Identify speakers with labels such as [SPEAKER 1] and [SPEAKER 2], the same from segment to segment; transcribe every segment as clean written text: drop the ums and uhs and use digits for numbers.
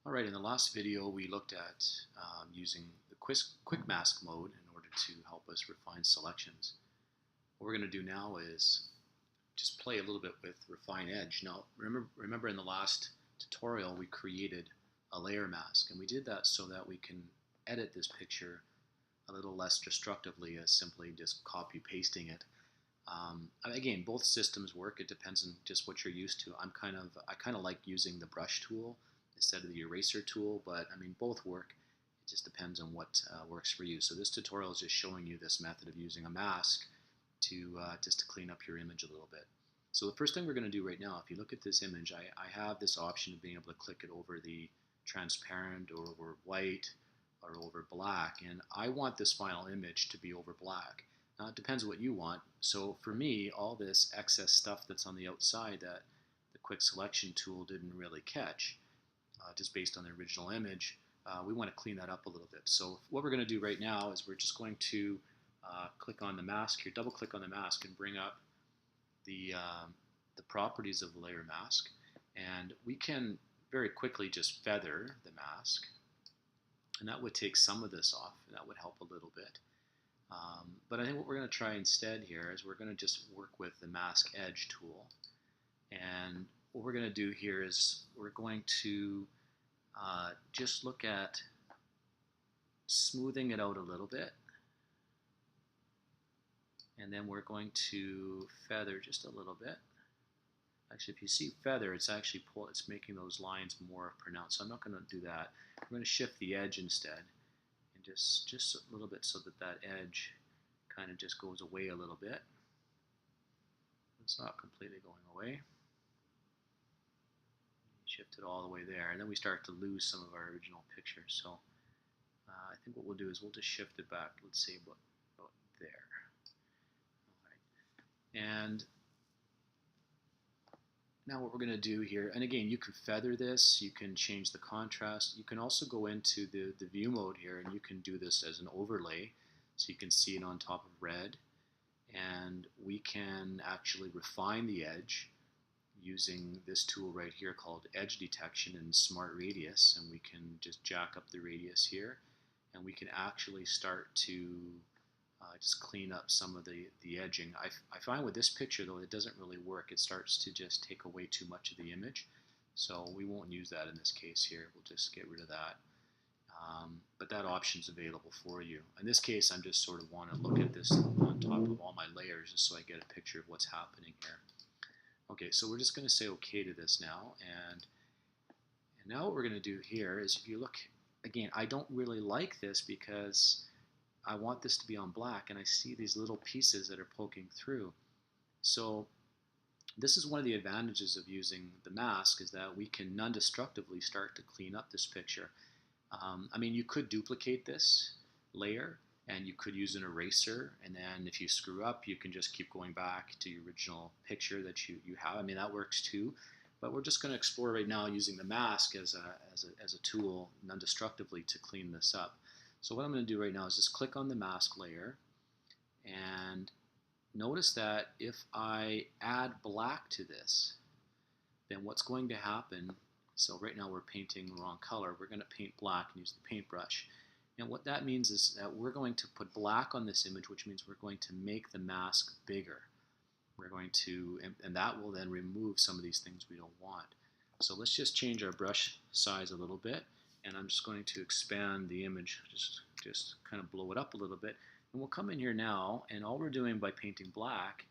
[SPEAKER 1] Alright, in the last video we looked at using the quick mask mode in order to help us refine selections. What we're going to do now is just play a little bit with refine edge. Now remember in the last tutorial we created a layer mask, and we did that so that we can edit this picture a little less destructively as simply just copy pasting it. Again, both systems work. It depends on just what you're used to. I kind of like using the brush tool instead of the eraser tool, but I mean both work. It just depends on what works for you. So this tutorial is just showing you this method of using a mask to just to clean up your image a little bit. So the first thing we're going to do right now, if you look at this image, I have this option of being able to click it over the transparent or over white or over black, and I want this final image to be over black. It depends what you want. So for me, all this excess stuff that's on the outside that the quick selection tool didn't really catch, just based on the original image, we want to clean that up a little bit. So what we're going to do right now is we're just going to click on the mask here, double click on the mask and bring up the properties of the layer mask, and we can very quickly just feather the mask, and that would take some of this off, and that would help a little bit. But I think what we're going to try instead here is we're going to just work with the mask edge tool, and what we're going to do here is we're going to just look at smoothing it out a little bit, and then we're going to feather just a little bit. Actually, if you see feather, it's actually it's making those lines more pronounced, so I'm not going to do that. I'm going to shift the edge instead, and just a little bit so that that edge kind of just goes away a little bit. It's not completely going away. Shift it all the way there, and then we start to lose some of our original picture. So I think what we'll do is we'll just shift it back, let's say about there. All right. And now what we're going to do here, and again, you can feather this, you can change the contrast, you can also go into the view mode here, and you can do this as an overlay, so you can see it on top of red, and we can actually refine the edge using this tool right here called edge detection in Smart Radius, and we can just jack up the radius here, and we can actually start to just clean up some of the edging. I find with this picture though it doesn't really work. It starts to just take away too much of the image, so we won't use that in this case here. We'll just get rid of that. But that option's available for you. In this case, I'm just sort of want to look at this on top of all my layers just so I get a picture of what's happening here. Okay, so we're just going to say OK to this now, and now what we're going to do here is, if you look, again, I don't really like this because I want this to be on black, and I see these little pieces that are poking through. So this is one of the advantages of using the mask, is that we can non-destructively start to clean up this picture. I mean, you could duplicate this layer, and you could use an eraser, and then if you screw up, you can just keep going back to your original picture that you have. I mean, that works too, but we're just going to explore right now using the mask as a tool non-destructively to clean this up. So what I'm going to do right now is just click on the mask layer, and notice that if I add black to this, then what's going to happen, so right now we're painting the wrong color, we're going to paint black and use the paintbrush. And what that means is that we're going to put black on this image, which means we're going to make the mask bigger. We're going to, and that will then remove some of these things we don't want. So let's just change our brush size a little bit, and I'm just going to expand the image, just kind of blow it up a little bit. And we'll come in here now, and all we're doing by painting black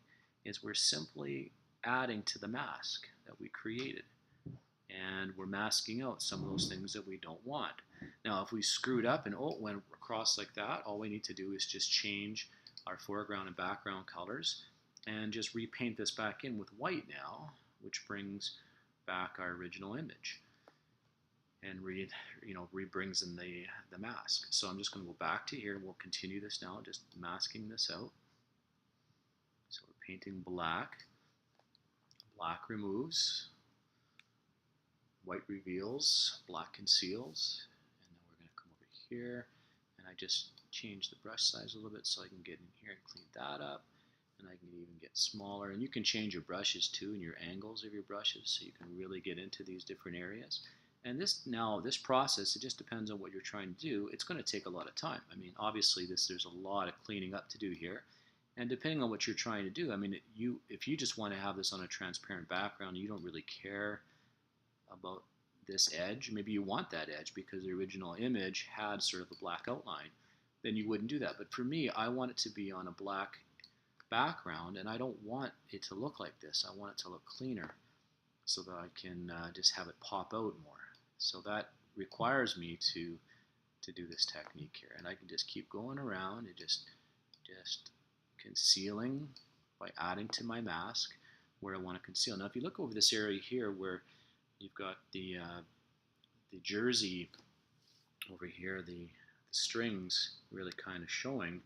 [SPEAKER 1] is we're simply adding to the mask that we created. And we're masking out some of those things that we don't want. Now, if we screwed up and went across like that, all we need to do is just change our foreground and background colors and just repaint this back in with white now, which brings back our original image and re-brings in the mask. So I'm just going to go back to here, and we'll continue this now, just masking this out. So we're painting black. Black removes. White reveals, black conceals, and then we're going to come over here, and I just change the brush size a little bit so I can get in here and clean that up, and I can even get smaller. And you can change your brushes too and your angles of your brushes, so you can really get into these different areas. And this process, it just depends on what you're trying to do. It's going to take a lot of time. I mean, obviously there's a lot of cleaning up to do here. And depending on what you're trying to do, I mean, if you just want to have this on a transparent background, you don't really care about this edge. Maybe you want that edge because the original image had sort of a black outline. Then you wouldn't do that. But for me, I want it to be on a black background, and I don't want it to look like this. I want it to look cleaner so that I can just have it pop out more. So that requires me to do this technique here, and I can just keep going around and just concealing by adding to my mask where I want to conceal. Now, if you look over this area here where you've got the jersey over here, the strings really kind of showing.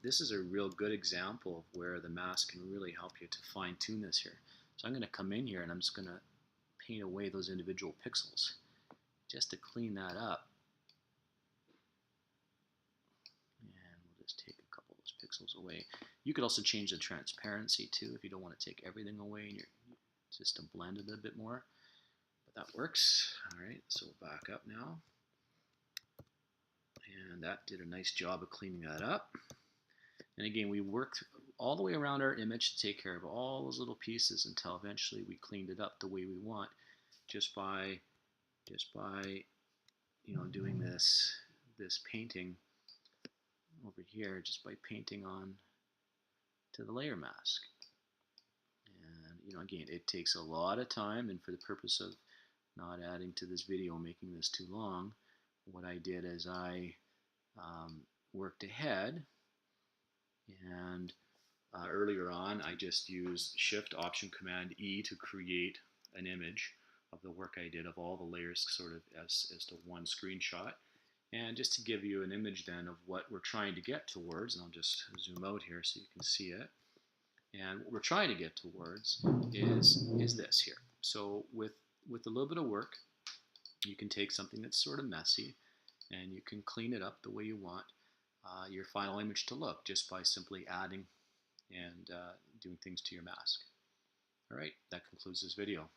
[SPEAKER 1] This is a real good example of where the mask can really help you to fine tune this here. So I'm going to come in here and I'm just going to paint away those individual pixels just to clean that up. And we'll just take a couple of those pixels away. You could also change the transparency too if you don't want to take everything away and just to blend it a bit more. But that works. All right, so we'll back up now. And that did a nice job of cleaning that up. And again, we worked all the way around our image to take care of all those little pieces until eventually we cleaned it up the way we want, just by doing this painting over here, just by painting on to the layer mask. And again, it takes a lot of time, and for the purpose of not adding to this video, making this too long, what I did is I worked ahead, and earlier on I just used Shift Option Command E to create an image of the work I did of all the layers sort of as to one screenshot. And just to give you an image then of what we're trying to get towards, and I'll just zoom out here so you can see it. And what we're trying to get towards is this here. So with a little bit of work, you can take something that's sort of messy and you can clean it up the way you want your final image to look, just by simply adding and doing things to your mask. All right, that concludes this video.